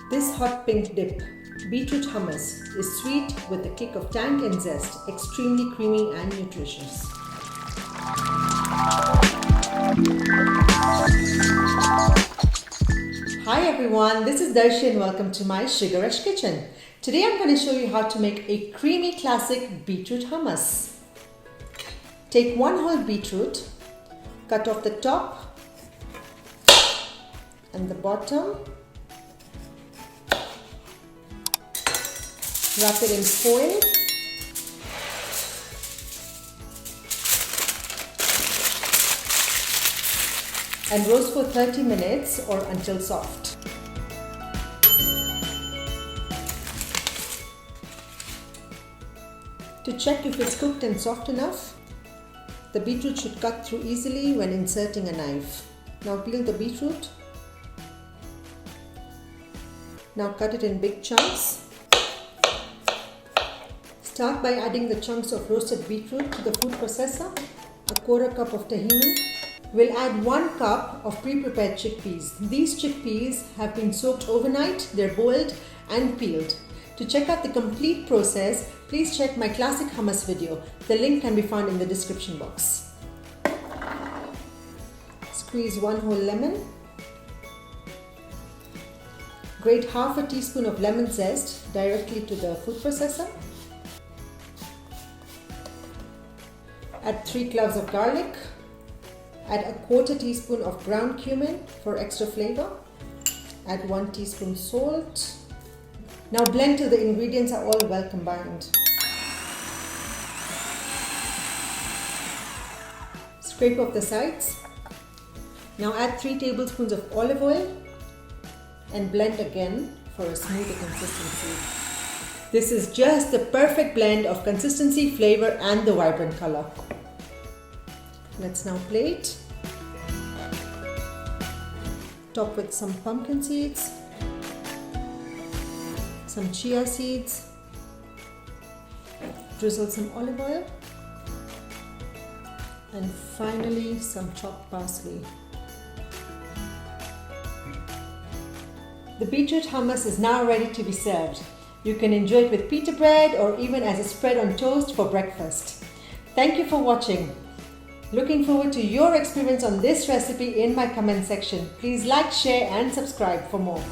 This hot pink dip, beetroot hummus, is sweet with a kick of tang and zest, extremely creamy and nutritious. Hi everyone, this is Darshi and welcome to my Sugarush kitchen. Today I'm going to show you how to make a creamy classic beetroot hummus. Take one whole beetroot, cut off the top and the bottom, wrap it in foil, and roast for 30 minutes or until soft. To check if it's cooked and soft enough, the beetroot should cut through easily when inserting a knife. Now peel the beetroot. Now cut it in big chunks. Start by adding the chunks of roasted beetroot to the food processor, a quarter cup of tahini. We'll add 1 cup of pre-prepared chickpeas. These chickpeas have been soaked overnight, they're boiled and peeled. To check out the complete process, please check my classic hummus video. The link can be found in the description box. Squeeze 1 whole lemon. Grate half a teaspoon of lemon zest directly to the food processor. Add 3 cloves of garlic. Add a quarter teaspoon of ground cumin for extra flavor. Add 1 teaspoon salt. Now blend till the ingredients are all well combined. Scrape off the sides. Now add 3 tablespoons of olive oil and blend again for a smoother consistency. This is just the perfect blend of consistency, flavor and the vibrant color. Let's now plate. Top with some pumpkin seeds, some chia seeds, drizzle some olive oil, and finally some chopped parsley. The beetroot hummus is now ready to be served. You can enjoy it with pita bread or even as a spread on toast for breakfast. Thank you for watching. Looking forward to your experience on this recipe in my comment section. Please like, share and subscribe for more.